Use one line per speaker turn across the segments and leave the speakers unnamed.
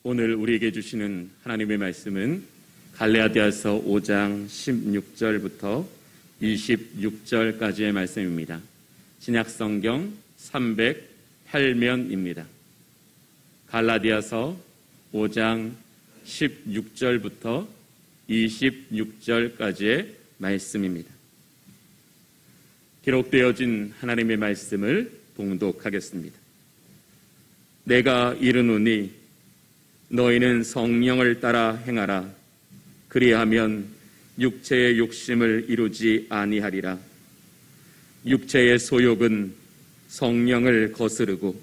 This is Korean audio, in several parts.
오늘 우리에게 주시는 하나님의 말씀은 갈라디아서 5장 16절부터 26절까지의 말씀입니다. 신약성경 308면입니다. 갈라디아서 5장 16절부터 26절까지의 말씀입니다. 기록되어진 하나님의 말씀을 봉독하겠습니다. 내가 이르노니 너희는 성령을 따라 행하라. 그리하면 육체의 욕심을 이루지 아니하리라. 육체의 소욕은 성령을 거스르고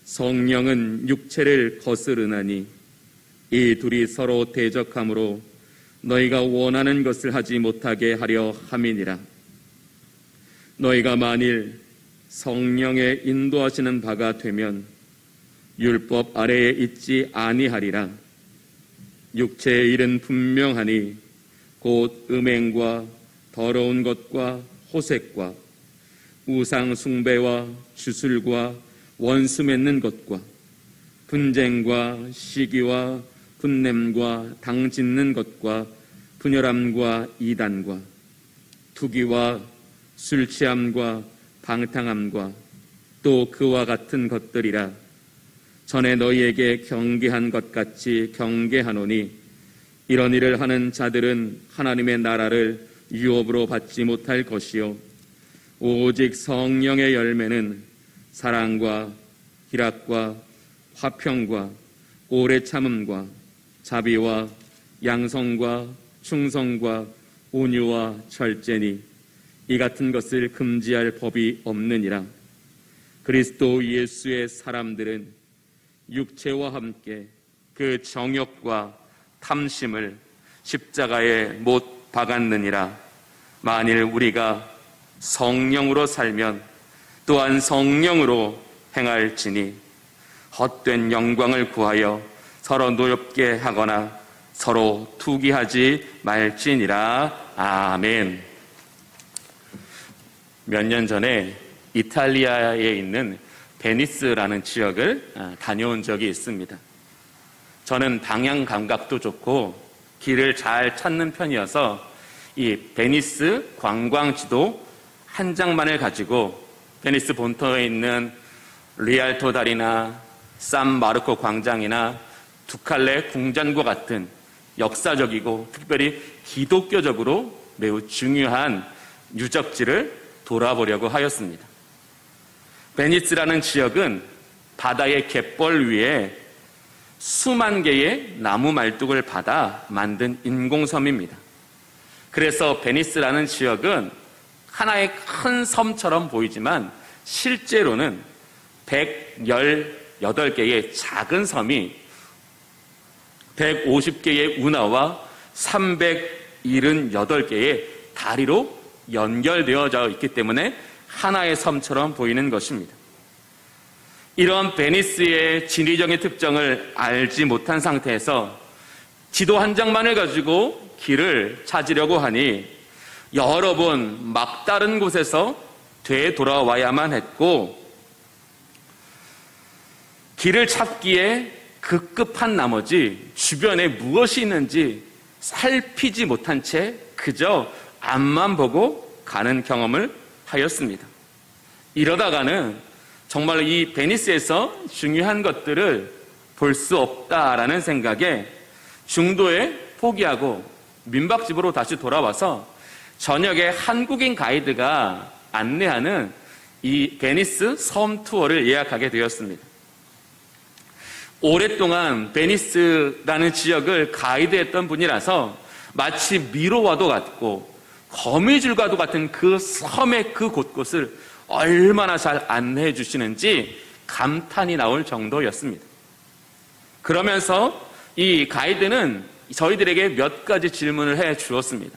성령은 육체를 거스르나니 이 둘이 서로 대적함으로 너희가 원하는 것을 하지 못하게 하려 함이니라. 너희가 만일 성령의 인도하시는 바가 되면 율법 아래에 있지 아니하리라. 육체의 일은 분명하니 곧 음행과 더러운 것과 호색과 우상 숭배와 주술과 원수 맺는 것과 분쟁과 시기와 분냄과 당 짓는 것과 분열함과 이단과 투기와 술 취함과 방탕함과 또 그와 같은 것들이라. 전에 너희에게 경계한 것 같이 경계하노니 이런 일을 하는 자들은 하나님의 나라를 유업으로 받지 못할 것이요 오직 성령의 열매는 사랑과 희락과 화평과 오래 참음과 자비와 양성과 충성과 온유와 절제니 이 같은 것을 금지할 법이 없느니라. 그리스도 예수의 사람들은 육체와 함께 그 정욕과 탐심을 십자가에 못 박았느니라. 만일 우리가 성령으로 살면 또한 성령으로 행할지니 헛된 영광을 구하여 서로 노엽게 하거나 서로 투기하지 말지니라. 아멘. 몇 년 전에 이탈리아에 있는 베니스라는 지역을 다녀온 적이 있습니다. 저는 방향 감각도 좋고 길을 잘 찾는 편이어서 이 베니스 관광지도 한 장만을 가지고 베니스 본토에 있는 리알토 다리나 산 마르코 광장이나 두칼레 궁전과 같은 역사적이고 특별히 기독교적으로 매우 중요한 유적지를 돌아보려고 하였습니다. 베니스라는 지역은 바다의 갯벌 위에 수만 개의 나무 말뚝을 받아 만든 인공섬입니다. 그래서 베니스라는 지역은 하나의 큰 섬처럼 보이지만 실제로는 118개의 작은 섬이 150개의 운하와 378개의 다리로 연결되어져 있기 때문에 하나의 섬처럼 보이는 것입니다. 이런 베니스의 지리적인 특징을 알지 못한 상태에서 지도 한 장만을 가지고 길을 찾으려고 하니 여러 번 막다른 곳에서 되돌아와야만 했고 길을 찾기에 급급한 나머지 주변에 무엇이 있는지 살피지 못한 채 그저 앞만 보고 가는 경험을 하였습니다. 이러다가는 정말 이 베니스에서 중요한 것들을 볼 수 없다라는 생각에 중도에 포기하고 민박집으로 다시 돌아와서 저녁에 한국인 가이드가 안내하는 이 베니스 섬 투어를 예약하게 되었습니다. 오랫동안 베니스라는 지역을 가이드했던 분이라서 마치 미로와도 같고 거미줄과도 같은 그 섬의 그 곳곳을 얼마나 잘 안내해 주시는지 감탄이 나올 정도였습니다. 그러면서 이 가이드는 저희들에게 몇 가지 질문을 해 주었습니다.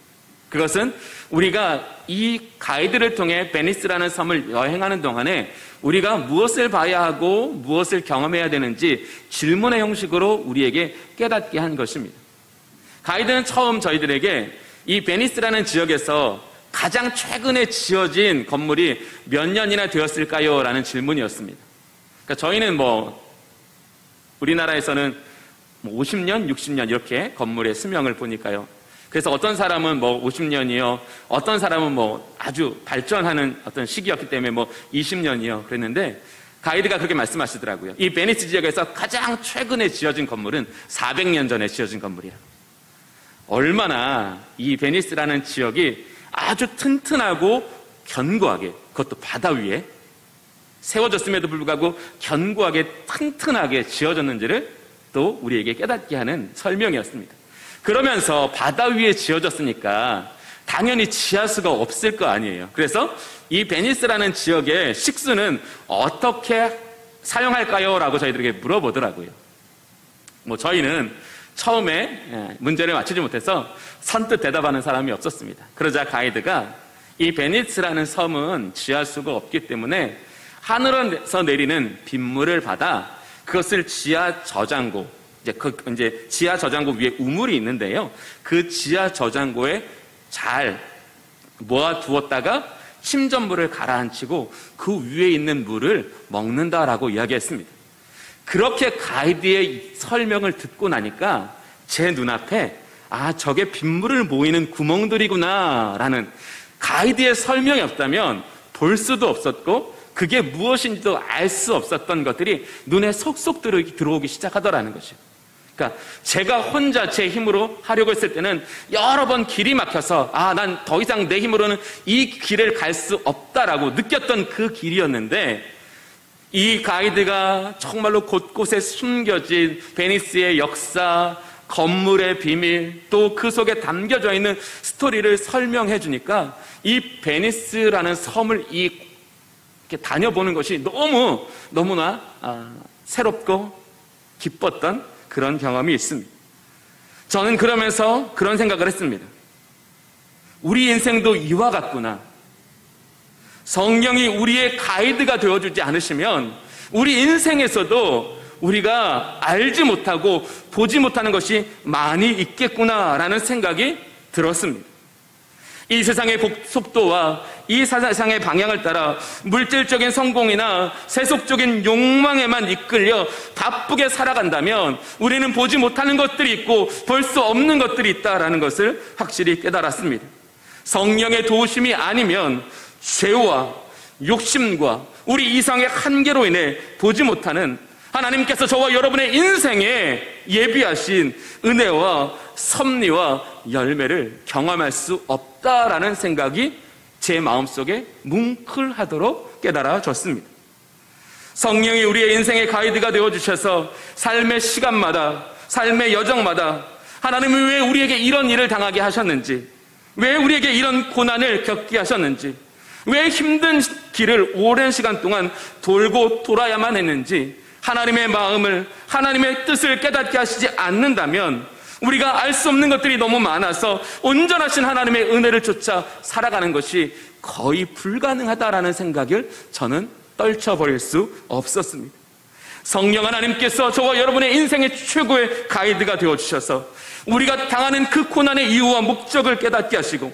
그것은 우리가 이 가이드를 통해 베니스라는 섬을 여행하는 동안에 우리가 무엇을 봐야 하고 무엇을 경험해야 되는지 질문의 형식으로 우리에게 깨닫게 한 것입니다. 가이드는 처음 저희들에게 이 베니스라는 지역에서 가장 최근에 지어진 건물이 몇 년이나 되었을까요? 라는 질문이었습니다. 그러니까 저희는 우리나라에서는 50년, 60년 이렇게 건물의 수명을 보니까요. 그래서 어떤 사람은 50년이요, 어떤 사람은 아주 발전하는 어떤 시기였기 때문에 20년이요 그랬는데, 가이드가 그렇게 말씀하시더라고요. 이 베니스 지역에서 가장 최근에 지어진 건물은 400년 전에 지어진 건물이에요. 얼마나 이 베니스라는 지역이 아주 튼튼하고 견고하게, 그것도 바다 위에 세워졌음에도 불구하고 견고하게 튼튼하게 지어졌는지를 또 우리에게 깨닫게 하는 설명이었습니다. 그러면서 바다 위에 지어졌으니까 당연히 지하수가 없을 거 아니에요. 그래서 이 베니스라는 지역의 식수는 어떻게 사용할까요? 라고 저희들에게 물어보더라고요. 저희는 처음에 문제를 맞추지 못해서 선뜻 대답하는 사람이 없었습니다. 그러자 가이드가 이 베니스라는 섬은 지하수가 없기 때문에 하늘에서 내리는 빗물을 받아 그것을 지하 저장고, 이제 지하 저장고 위에 우물이 있는데요. 그 지하 저장고에 잘 모아두었다가 침전물을 가라앉히고 그 위에 있는 물을 먹는다라고 이야기했습니다. 그렇게 가이드의 설명을 듣고 나니까 제 눈앞에 저게 빗물을 모이는 구멍들이구나 라는, 가이드의 설명이 없다면 볼 수도 없었고 그게 무엇인지도 알 수 없었던 것들이 눈에 속속 들어오기 시작하더라는 것이에요. 그러니까 제가 혼자 제 힘으로 하려고 했을 때는 여러 번 길이 막혀서 난 더 이상 내 힘으로는 이 길을 갈 수 없다라고 느꼈던 그 길이었는데, 이 가이드가 정말로 곳곳에 숨겨진 베니스의 역사, 건물의 비밀, 또 그 속에 담겨져 있는 스토리를 설명해 주니까 이 베니스라는 섬을 이렇게 다녀보는 것이 너무나 새롭고 기뻤던 그런 경험이 있습니다. 저는 그러면서 그런 생각을 했습니다. 우리 인생도 이와 같구나. 성령이 우리의 가이드가 되어주지 않으시면 우리 인생에서도 우리가 알지 못하고 보지 못하는 것이 많이 있겠구나라는 생각이 들었습니다. 이 세상의 속도와 이 세상의 방향을 따라 물질적인 성공이나 세속적인 욕망에만 이끌려 바쁘게 살아간다면 우리는 보지 못하는 것들이 있고 볼 수 없는 것들이 있다라는 것을 확실히 깨달았습니다. 성령의 도우심이 아니면 죄와 욕심과 우리 이상의 한계로 인해 보지 못하는 하나님께서 저와 여러분의 인생에 예비하신 은혜와 섭리와 열매를 경험할 수 없다라는 생각이 제 마음속에 뭉클하도록 깨달아졌습니다. 성령이 우리의 인생의 가이드가 되어주셔서 삶의 시간마다, 삶의 여정마다 하나님이 왜 우리에게 이런 일을 당하게 하셨는지, 왜 우리에게 이런 고난을 겪게 하셨는지, 왜 힘든 길을 오랜 시간 동안 돌고 돌아야만 했는지, 하나님의 마음을, 하나님의 뜻을 깨닫게 하시지 않는다면 우리가 알 수 없는 것들이 너무 많아서 온전하신 하나님의 은혜를 쫓아 살아가는 것이 거의 불가능하다라는 생각을 저는 떨쳐버릴 수 없었습니다. 성령 하나님께서 저와 여러분의 인생의 최고의 가이드가 되어주셔서 우리가 당하는 그 고난의 이유와 목적을 깨닫게 하시고,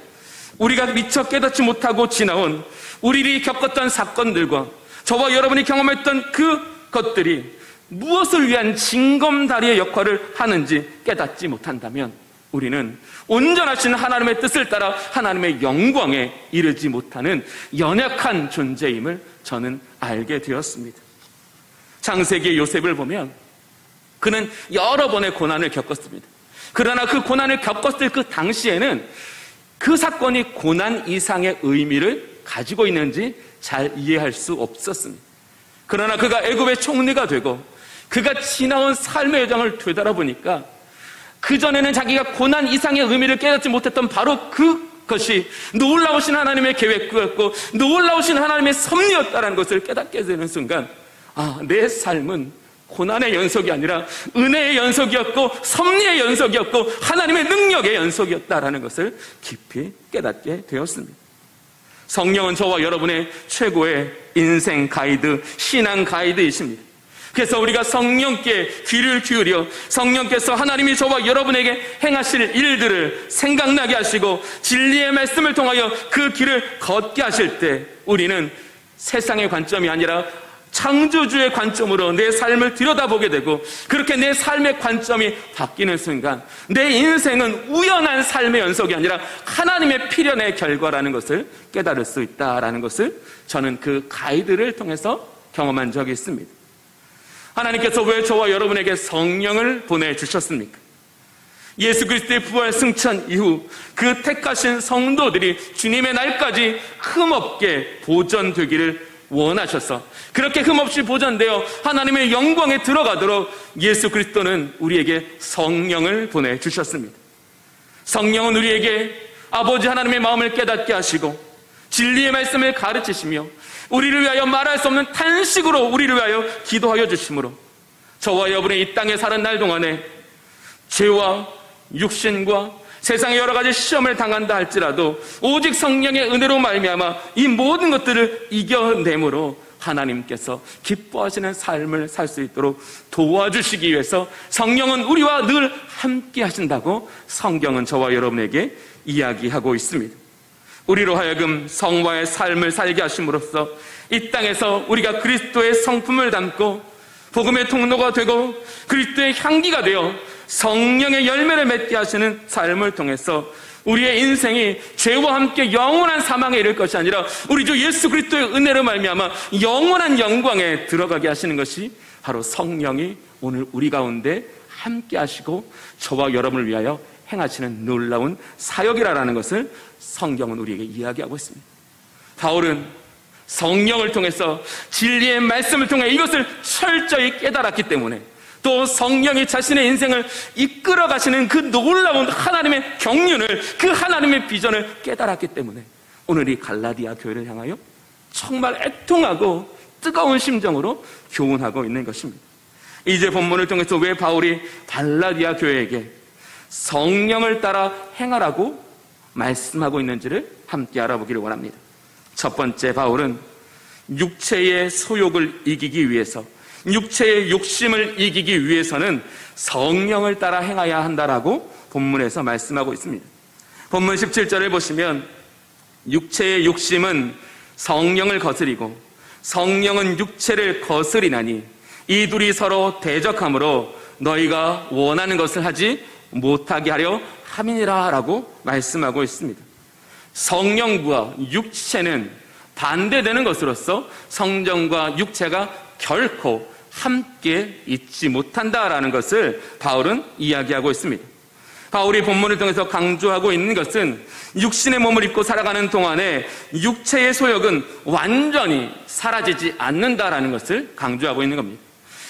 우리가 미처 깨닫지 못하고 지나온 우리들이 겪었던 사건들과 저와 여러분이 경험했던 그 것들이 무엇을 위한 징검다리의 역할을 하는지 깨닫지 못한다면 우리는 온전하신 하나님의 뜻을 따라 하나님의 영광에 이르지 못하는 연약한 존재임을 저는 알게 되었습니다. 창세기의 요셉을 보면 그는 여러 번의 고난을 겪었습니다. 그러나 그 고난을 겪었을 그 당시에는 그 사건이 고난 이상의 의미를 가지고 있는지 잘 이해할 수 없었습니다. 그러나 그가 애굽의 총리가 되고 그가 지나온 삶의 여정을 되돌아보니까 그전에는 자기가 고난 이상의 의미를 깨닫지 못했던 바로 그것이 놀라우신 하나님의 계획이었고 놀라우신 하나님의 섭리였다는 것을 깨닫게 되는 순간, 내 삶은 고난의 연속이 아니라 은혜의 연속이었고 섭리의 연속이었고 하나님의 능력의 연속이었다는 것을 깊이 깨닫게 되었습니다. 성령은 저와 여러분의 최고의 인생 가이드, 신앙 가이드이십니다. 그래서 우리가 성령께 귀를 기울여 성령께서 하나님이 저와 여러분에게 행하실 일들을 생각나게 하시고 진리의 말씀을 통하여 그 길을 걷게 하실 때 우리는 세상의 관점이 아니라 창조주의 관점으로 내 삶을 들여다보게 되고, 그렇게 내 삶의 관점이 바뀌는 순간 내 인생은 우연한 삶의 연속이 아니라 하나님의 필연의 결과라는 것을 깨달을 수 있다라는 것을 저는 그 가이드를 통해서 경험한 적이 있습니다. 하나님께서 왜 저와 여러분에게 성령을 보내주셨습니까? 예수 그리스도의 부활 승천 이후 그 택하신 성도들이 주님의 날까지 흠없게 보존되기를 원하셔서, 그렇게 흠없이 보존되어 하나님의 영광에 들어가도록 예수 그리스도는 우리에게 성령을 보내주셨습니다. 성령은 우리에게 아버지 하나님의 마음을 깨닫게 하시고 진리의 말씀을 가르치시며 우리를 위하여 말할 수 없는 탄식으로 우리를 위하여 기도하여 주심으로 저와 여러분의 이 땅에 사는 날 동안에 죄와 육신과 세상의 여러 가지 시험을 당한다 할지라도 오직 성령의 은혜로 말미암아 이 모든 것들을 이겨내므로 하나님께서 기뻐하시는 삶을 살 수 있도록 도와주시기 위해서 성령은 우리와 늘 함께 하신다고 성경은 저와 여러분에게 이야기하고 있습니다. 우리로 하여금 성화의 삶을 살게 하심으로써 이 땅에서 우리가 그리스도의 성품을 담고 복음의 통로가 되고 그리스도의 향기가 되어 성령의 열매를 맺게 하시는 삶을 통해서 우리의 인생이 죄와 함께 영원한 사망에 이를 것이 아니라 우리 주 예수 그리스도의 은혜로 말미암아 영원한 영광에 들어가게 하시는 것이 바로 성령이 오늘 우리 가운데 함께 하시고 저와 여러분을 위하여 행하시는 놀라운 사역이라는 것을 성경은 우리에게 이야기하고 있습니다. 바울은 성령을 통해서 진리의 말씀을 통해 이것을 철저히 깨달았기 때문에, 또 성령이 자신의 인생을 이끌어 가시는 그 놀라운 하나님의 경륜을, 그 하나님의 비전을 깨달았기 때문에 오늘 이 갈라디아 교회를 향하여 정말 애통하고 뜨거운 심정으로 교훈하고 있는 것입니다. 이제 본문을 통해서 왜 바울이 갈라디아 교회에게 성령을 따라 행하라고 말씀하고 있는지를 함께 알아보기를 원합니다. 첫 번째, 바울은 육체의 소욕을 이기기 위해서, 육체의 욕심을 이기기 위해서는 성령을 따라 행해야 한다라고 본문에서 말씀하고 있습니다. 본문 17절을 보시면 육체의 욕심은 성령을 거스리고 성령은 육체를 거스리나니 이 둘이 서로 대적하므로 너희가 원하는 것을 하지 못하게 하려 함이니라 라고 말씀하고 있습니다. 성령과 육체는 반대되는 것으로서 성령과 육체가 결코 함께 있지 못한다라는 것을 바울은 이야기하고 있습니다. 바울이 본문을 통해서 강조하고 있는 것은 육신의 몸을 입고 살아가는 동안에 육체의 소욕은 완전히 사라지지 않는다라는 것을 강조하고 있는 겁니다.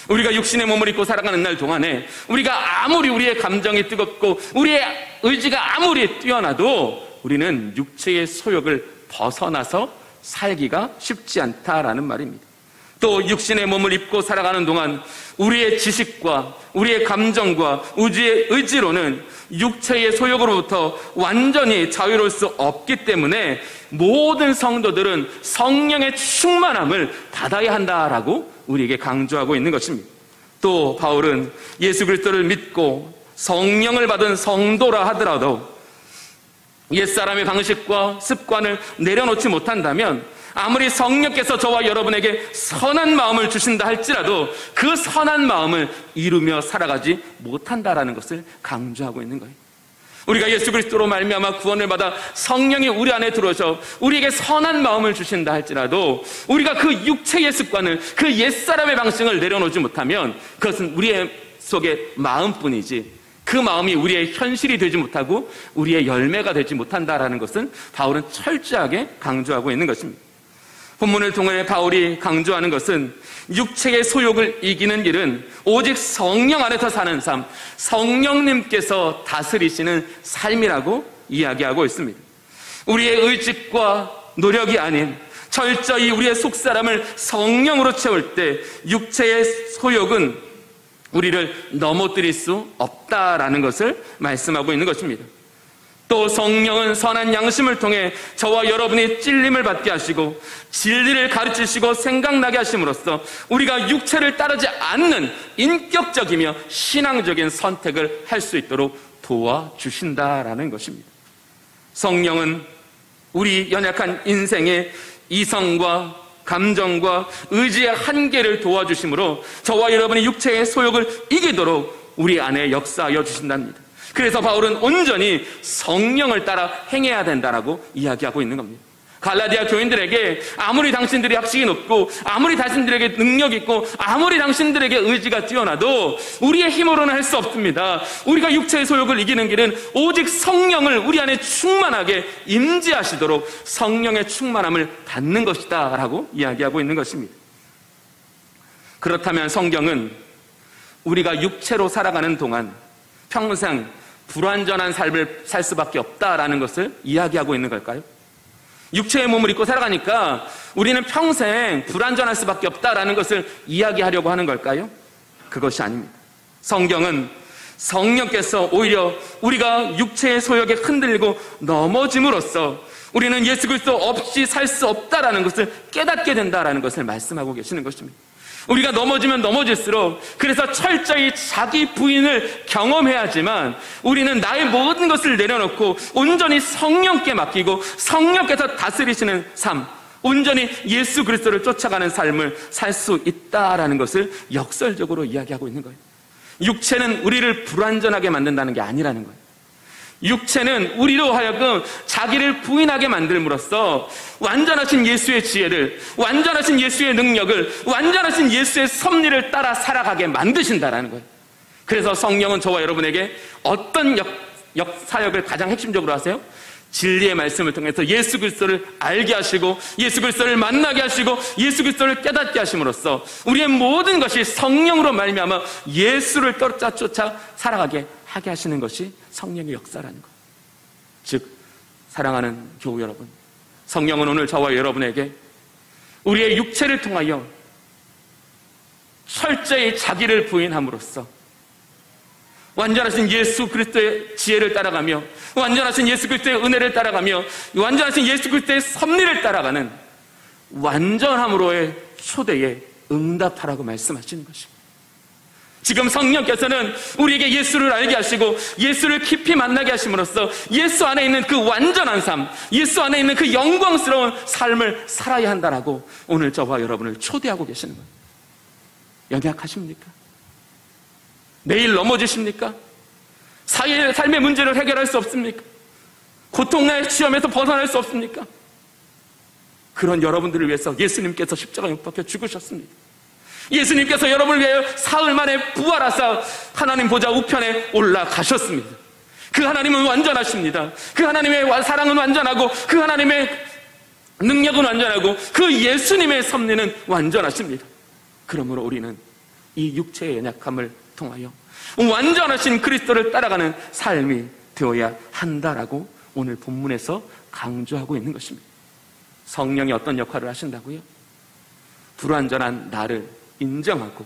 우리가 육신의 몸을 입고 살아가는 날 동안에 우리가 아무리 우리의 감정이 뜨겁고 우리의 의지가 아무리 뛰어나도 우리는 육체의 소욕을 벗어나서 살기가 쉽지 않다라는 말입니다. 또 육신의 몸을 입고 살아가는 동안 우리의 지식과 우리의 감정과 우리의 의지로는 육체의 소욕으로부터 완전히 자유로울 수 없기 때문에 모든 성도들은 성령의 충만함을 받아야 한다라고 우리에게 강조하고 있는 것입니다. 또 바울은 예수 그리스도를 믿고 성령을 받은 성도라 하더라도 옛사람의 방식과 습관을 내려놓지 못한다면 아무리 성령께서 저와 여러분에게 선한 마음을 주신다 할지라도 그 선한 마음을 이루며 살아가지 못한다라는 것을 강조하고 있는 거예요. 우리가 예수 그리스도로 말미암아 구원을 받아 성령이 우리 안에 들어오셔 우리에게 선한 마음을 주신다 할지라도 우리가 그 육체의 습관을, 그 옛사람의 방식을 내려놓지 못하면 그것은 우리의 속의 마음뿐이지 그 마음이 우리의 현실이 되지 못하고 우리의 열매가 되지 못한다라는 것은 바울은 철저하게 강조하고 있는 것입니다. 본문을 통해 바울이 강조하는 것은 육체의 소욕을 이기는 일은 오직 성령 안에서 사는 삶, 성령님께서 다스리시는 삶이라고 이야기하고 있습니다. 우리의 의지과 노력이 아닌 철저히 우리의 속사람을 성령으로 채울 때 육체의 소욕은 우리를 넘어뜨릴 수 없다라는 것을 말씀하고 있는 것입니다. 또 성령은 선한 양심을 통해 저와 여러분이 찔림을 받게 하시고 진리를 가르치시고 생각나게 하심으로써 우리가 육체를 따르지 않는 인격적이며 신앙적인 선택을 할 수 있도록 도와주신다라는 것입니다. 성령은 우리 연약한 인생의 이성과 감정과 의지의 한계를 도와주심으로 저와 여러분의 육체의 소욕을 이기도록 우리 안에 역사하여 주신답니다. 그래서 바울은 온전히 성령을 따라 행해야 된다라고 이야기하고 있는 겁니다. 갈라디아 교인들에게 아무리 당신들이 학식이 높고 아무리 당신들에게 능력 있고 아무리 당신들에게 의지가 뛰어나도 우리의 힘으로는 할 수 없습니다. 우리가 육체의 소욕을 이기는 길은 오직 성령을 우리 안에 충만하게 임재하시도록 성령의 충만함을 받는 것이다 라고 이야기하고 있는 것입니다. 그렇다면 성경은 우리가 육체로 살아가는 동안 평생 불완전한 삶을 살 수밖에 없다라는 것을 이야기하고 있는 걸까요? 육체의 몸을 입고 살아가니까 우리는 평생 불완전할 수밖에 없다라는 것을 이야기하려고 하는 걸까요? 그것이 아닙니다. 성경은 성령께서 오히려 우리가 육체의 소욕에 흔들리고 넘어짐으로써 우리는 예수 그리스도 없이 살 수 없다라는 것을 깨닫게 된다라는 것을 말씀하고 계시는 것입니다. 우리가 넘어지면 넘어질수록 그래서 철저히 자기 부인을 경험해야지만 우리는 나의 모든 것을 내려놓고 온전히 성령께 맡기고 성령께서 다스리시는 삶, 온전히 예수 그리스도를 쫓아가는 삶을 살 수 있다라는 것을 역설적으로 이야기하고 있는 거예요. 육체는 우리를 불완전하게 만든다는 게 아니라는 거예요. 육체는 우리로 하여금 자기를 부인하게 만들므로써 완전하신 예수의 지혜를, 완전하신 예수의 능력을, 완전하신 예수의 섭리를 따라 살아가게 만드신다라는 거예요. 그래서 성령은 저와 여러분에게 어떤 사역을 가장 핵심적으로 하세요? 진리의 말씀을 통해서 예수 그리스도를 알게 하시고 예수 그리스도를 만나게 하시고 예수 그리스도를 깨닫게 하심으로써 우리의 모든 것이 성령으로 말미암아 예수를 쫓아 살아가게 하게 하시는 것이 성령의 역사라는 것. 즉 사랑하는 교우 여러분, 성령은 오늘 저와 여러분에게 우리의 육체를 통하여 철저히 자기를 부인함으로써 완전하신 예수 그리스도의 지혜를 따라가며 완전하신 예수 그리스도의 은혜를 따라가며 완전하신 예수 그리스도의 섭리를 따라가는 완전함으로의 초대에 응답하라고 말씀하시는 것입니다. 지금 성령께서는 우리에게 예수를 알게 하시고 예수를 깊이 만나게 하심으로써 예수 안에 있는 그 완전한 삶, 예수 안에 있는 그 영광스러운 삶을 살아야 한다라고 오늘 저와 여러분을 초대하고 계시는 거예요. 연약하십니까? 내일 넘어지십니까? 삶의 문제를 해결할 수 없습니까? 고통의 시험에서 벗어날 수 없습니까? 그런 여러분들을 위해서 예수님께서 십자가에 못 박혀 죽으셨습니다. 예수님께서 여러분을 위하여 사흘 만에 부활하사 하나님 보좌 우편에 올라가셨습니다. 그 하나님은 완전하십니다. 그 하나님의 사랑은 완전하고 그 하나님의 능력은 완전하고 그 예수님의 섭리는 완전하십니다. 그러므로 우리는 이 육체의 연약함을 통하여 완전하신 그리스도를 따라가는 삶이 되어야 한다라고 오늘 본문에서 강조하고 있는 것입니다. 성령이 어떤 역할을 하신다고요? 불완전한 나를 인정하고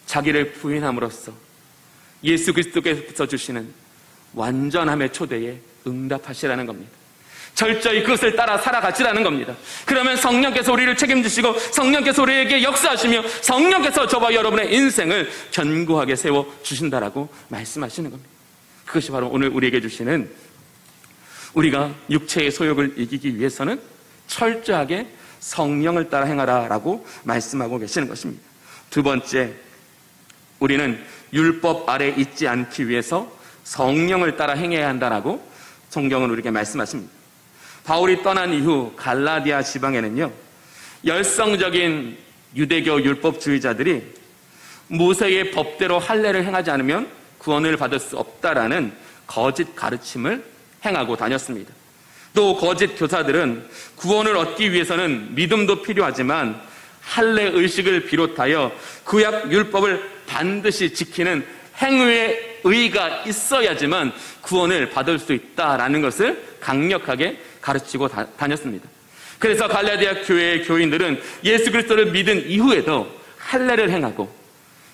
자기를 부인함으로써 예수 그리스도께서 주시는 완전함의 초대에 응답하시라는 겁니다. 철저히 그것을 따라 살아가시라는 겁니다. 그러면 성령께서 우리를 책임지시고 성령께서 우리에게 역사하시며 성령께서 저와 여러분의 인생을 견고하게 세워주신다라고 말씀하시는 겁니다. 그것이 바로 오늘 우리에게 주시는, 우리가 육체의 소욕을 이기기 위해서는 철저하게 성령을 따라 행하라라고 말씀하고 계시는 것입니다. 두 번째, 우리는 율법 아래 있지 않기 위해서 성령을 따라 행해야 한다라고 성경은 우리에게 말씀하십니다. 바울이 떠난 이후 갈라디아 지방에는요, 열성적인 유대교 율법주의자들이 모세의 법대로 할례를 행하지 않으면 구원을 받을 수 없다라는 거짓 가르침을 행하고 다녔습니다. 또 거짓 교사들은 구원을 얻기 위해서는 믿음도 필요하지만 할례 의식을 비롯하여 구약 율법을 반드시 지키는 행위의 의가 있어야지만 구원을 받을 수 있다라는 것을 강력하게 가르치고 다녔습니다. 그래서 갈라디아 교회의 교인들은 예수 그리스도를 믿은 이후에도 할례를 행하고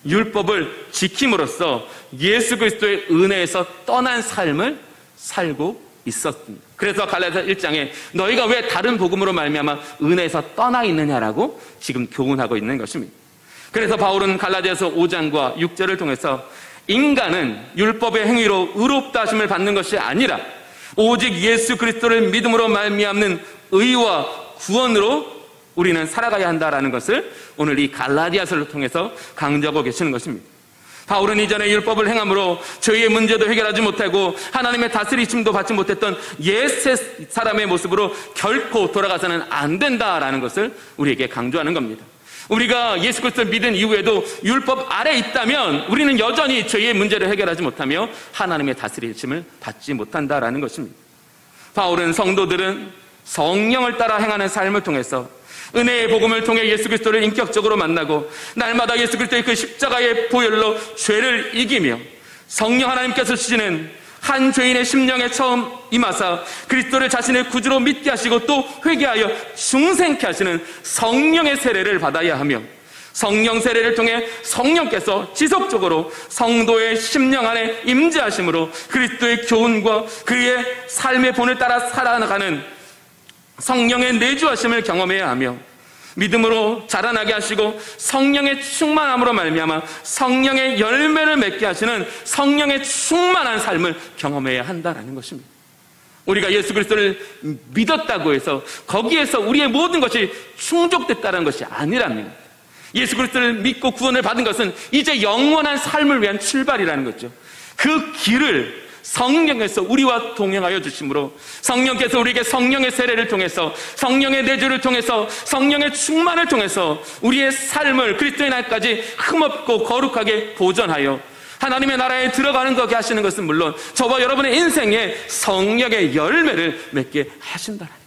율법을 지킴으로써 예수 그리스도의 은혜에서 떠난 삶을 살고 있었습니다. 그래서 갈라디아 1장에 너희가 왜 다른 복음으로 말미암아 은혜에서 떠나 있느냐라고 지금 교훈하고 있는 것입니다. 그래서 바울은 갈라디아서 5장과 6절을 통해서 인간은 율법의 행위로 의롭다 하심을 받는 것이 아니라 오직 예수 그리스도를 믿음으로 말미암는 의와 구원으로 우리는 살아가야 한다라는 것을 오늘 이 갈라디아서를 통해서 강조하고 계시는 것입니다. 바울은 이전에 율법을 행함으로 죄의 문제도 해결하지 못하고 하나님의 다스리심도 받지 못했던 옛 사람의 모습으로 결코 돌아가서는 안 된다라는 것을 우리에게 강조하는 겁니다. 우리가 예수 그리스도를 믿은 이후에도 율법 아래 있다면 우리는 여전히 죄의 문제를 해결하지 못하며 하나님의 다스리심을 받지 못한다라는 것입니다. 바울은 성도들은 성령을 따라 행하는 삶을 통해서 은혜의 복음을 통해 예수 그리스도를 인격적으로 만나고 날마다 예수 그리스도의 그 십자가의 보혈로 죄를 이기며 성령 하나님께서 주시는 한 죄인의 심령에 처음 임하사 그리스도를 자신의 구주로 믿게 하시고 또 회개하여 중생케 하시는 성령의 세례를 받아야 하며 성령 세례를 통해 성령께서 지속적으로 성도의 심령 안에 임재하심으로 그리스도의 교훈과 그의 삶의 본을 따라 살아가는 성령의 내주하심을 경험해야 하며 믿음으로 자라나게 하시고 성령의 충만함으로 말미암아 성령의 열매를 맺게 하시는 성령의 충만한 삶을 경험해야 한다는 것입니다. 우리가 예수 그리스도를 믿었다고 해서 거기에서 우리의 모든 것이 충족됐다는 것이 아니랍니다. 예수 그리스도를 믿고 구원을 받은 것은 이제 영원한 삶을 위한 출발이라는 거죠. 그 길을 성령께서 우리와 동행하여 주심으로 성령께서 우리에게 성령의 세례를 통해서 성령의 내주를 통해서 성령의 충만을 통해서 우리의 삶을 그리스도의 날까지 흠없고 거룩하게 보존하여 하나님의 나라에 들어가는 거게 하시는 것은 물론 저와 여러분의 인생에 성령의 열매를 맺게 하신다는 거예요.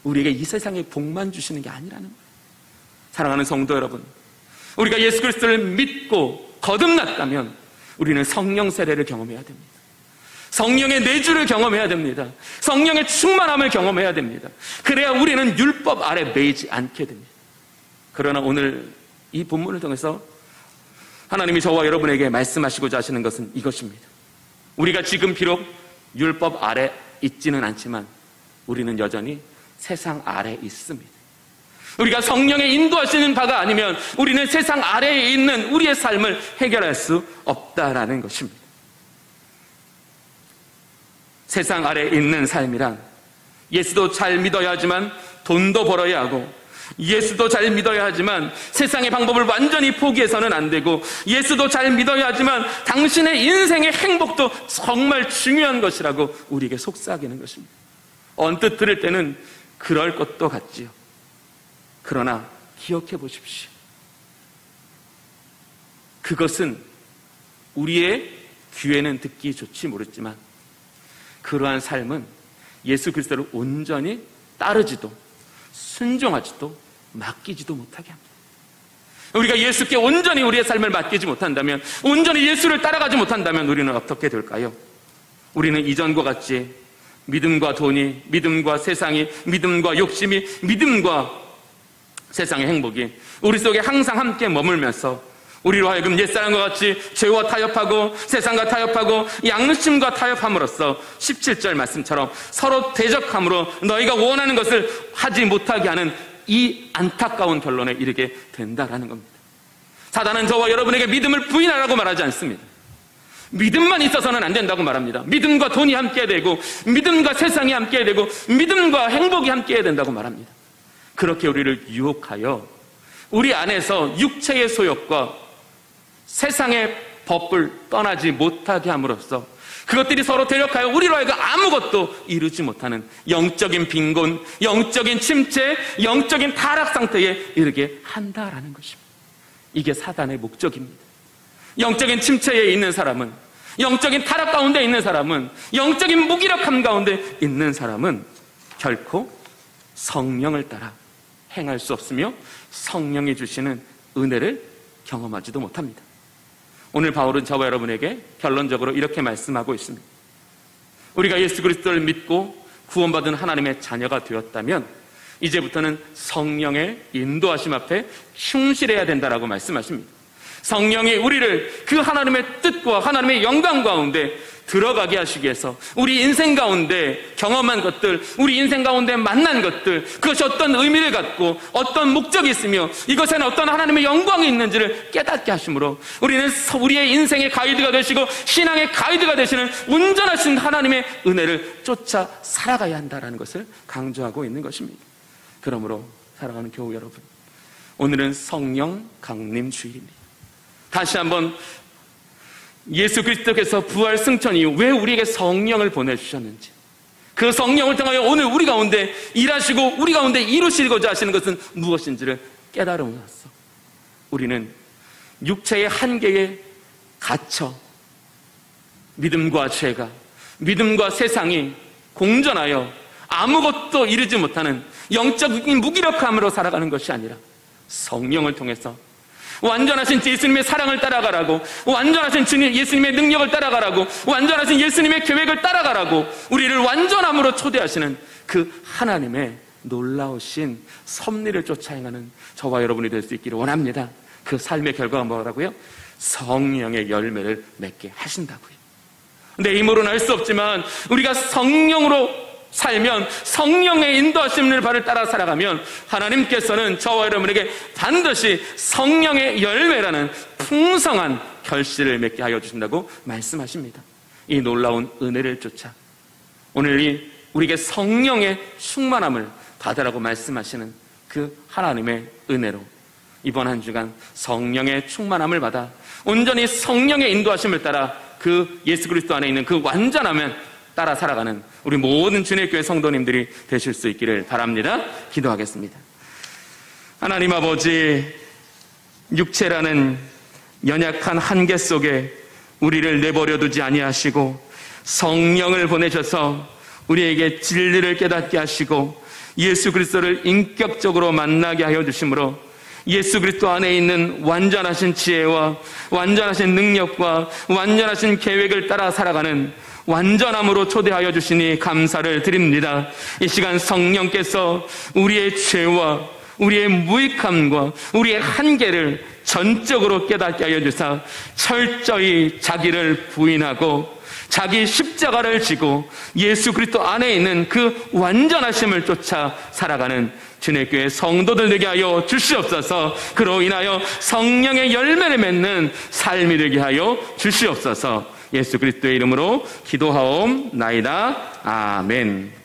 우리에게 이 세상에 복만 주시는 게 아니라는 거예요. 사랑하는 성도 여러분, 우리가 예수 그리스도를 믿고 거듭났다면 우리는 성령 세례를 경험해야 됩니다. 성령의 내주를 경험해야 됩니다. 성령의 충만함을 경험해야 됩니다. 그래야 우리는 율법 아래 매이지 않게 됩니다. 그러나 오늘 이 본문을 통해서 하나님이 저와 여러분에게 말씀하시고자 하시는 것은 이것입니다. 우리가 지금 비록 율법 아래 있지는 않지만 우리는 여전히 세상 아래 있습니다. 우리가 성령의 인도하시는 바가 아니면 우리는 세상 아래에 있는 우리의 삶을 해결할 수 없다라는 것입니다. 세상 아래에 있는 삶이란 예수도 잘 믿어야 하지만 돈도 벌어야 하고 예수도 잘 믿어야 하지만 세상의 방법을 완전히 포기해서는 안 되고 예수도 잘 믿어야 하지만 당신의 인생의 행복도 정말 중요한 것이라고 우리에게 속삭이는 것입니다. 언뜻 들을 때는 그럴 것도 같지요. 그러나 기억해 보십시오. 그것은 우리의 귀에는 듣기 좋지 모르지만 그러한 삶은 예수 그리스도를 온전히 따르지도 순종하지도 맡기지도 못하게 합니다. 우리가 예수께 온전히 우리의 삶을 맡기지 못한다면, 온전히 예수를 따라가지 못한다면 우리는 어떻게 될까요? 우리는 이전과 같이 믿음과 돈이, 믿음과 세상이, 믿음과 욕심이, 믿음과 세상의 행복이 우리 속에 항상 함께 머물면서 우리로 하여금 옛사람과 같이 죄와 타협하고 세상과 타협하고 양심과 타협함으로써 17절 말씀처럼 서로 대적함으로 너희가 원하는 것을 하지 못하게 하는 이 안타까운 결론에 이르게 된다라는 겁니다. 사단은 저와 여러분에게 믿음을 부인하라고 말하지 않습니다. 믿음만 있어서는 안 된다고 말합니다. 믿음과 돈이 함께 되고 믿음과 세상이 함께 되고 믿음과 행복이 함께 해야 된다고 말합니다. 그렇게 우리를 유혹하여 우리 안에서 육체의 소욕과 세상의 법을 떠나지 못하게 함으로써 그것들이 서로 대력하여 우리로 하여금 아무것도 이루지 못하는 영적인 빈곤, 영적인 침체, 영적인 타락 상태에 이르게 한다라는 것입니다. 이게 사단의 목적입니다. 영적인 침체에 있는 사람은, 영적인 타락 가운데 있는 사람은, 영적인 무기력함 가운데 있는 사람은 결코 성령을 따라 행할 수 없으며 성령이 주시는 은혜를 경험하지도 못합니다. 오늘 바울은 저와 여러분에게 결론적으로 이렇게 말씀하고 있습니다. 우리가 예수 그리스도를 믿고 구원받은 하나님의 자녀가 되었다면 이제부터는 성령의 인도하심 앞에 충실해야 된다라고 말씀하십니다. 성령이 우리를 그 하나님의 뜻과 하나님의 영광 가운데 들어가게 하시기 위해서 우리 인생 가운데 경험한 것들, 우리 인생 가운데 만난 것들, 그것이 어떤 의미를 갖고 어떤 목적이 있으며 이것에는 어떤 하나님의 영광이 있는지를 깨닫게 하심으로 우리는 우리의 인생의 가이드가 되시고 신앙의 가이드가 되시는 온전하신 하나님의 은혜를 쫓아 살아가야 한다는 것을 강조하고 있는 것입니다. 그러므로 사랑하는 교우 여러분, 오늘은 성령 강림 주일입니다. 다시 한번 예수 그리스도께서 부활 승천 이후 왜 우리에게 성령을 보내주셨는지, 그 성령을 통하여 오늘 우리 가운데 일하시고 우리 가운데 이루시고자 하시는 것은 무엇인지를 깨달음으로써 우리는 육체의 한계에 갇혀 믿음과 죄가, 믿음과 세상이 공존하여 아무것도 이루지 못하는 영적인 무기력함으로 살아가는 것이 아니라 성령을 통해서 완전하신 예수님의 사랑을 따라가라고, 완전하신 주님 예수님의 능력을 따라가라고, 완전하신 예수님의 계획을 따라가라고 우리를 완전함으로 초대하시는 그 하나님의 놀라우신 섭리를 쫓아 행하는 저와 여러분이 될 수 있기를 원합니다. 그 삶의 결과가 뭐라고요? 성령의 열매를 맺게 하신다고요. 내 힘으로는 할 수 없지만 우리가 성령으로 살면, 성령의 인도하심을 발을 따라 살아가면 하나님께서는 저와 여러분에게 반드시 성령의 열매라는 풍성한 결실을 맺게 하여 주신다고 말씀하십니다. 이 놀라운 은혜를 쫓아 오늘 우리에게 성령의 충만함을 받으라고 말씀하시는 그 하나님의 은혜로 이번 한 주간 성령의 충만함을 받아 온전히 성령의 인도하심을 따라 그 예수 그리스도 안에 있는 그 완전함을 따라 살아가는 우리 모든 주님의 교회 성도님들이 되실 수 있기를 바랍니다. 기도하겠습니다. 하나님 아버지, 육체라는 연약한 한계 속에 우리를 내버려 두지 아니하시고 성령을 보내셔서 우리에게 진리를 깨닫게 하시고 예수 그리스도를 인격적으로 만나게 하여 주심으로 예수 그리스도 안에 있는 완전하신 지혜와 완전하신 능력과 완전하신 계획을 따라 살아가는 완전함으로 초대하여 주시니 감사를 드립니다. 이 시간 성령께서 우리의 죄와 우리의 무익함과 우리의 한계를 전적으로 깨닫게 하여 주사 철저히 자기를 부인하고 자기 십자가를 지고 예수 그리스도 안에 있는 그 완전하심을 쫓아 살아가는 주님의 교회 성도들 되게 하여 주시옵소서. 그로 인하여 성령의 열매를 맺는 삶이 되게 하여 주시옵소서. 예수 그리스도의 이름으로 기도하옵나이다. 아멘.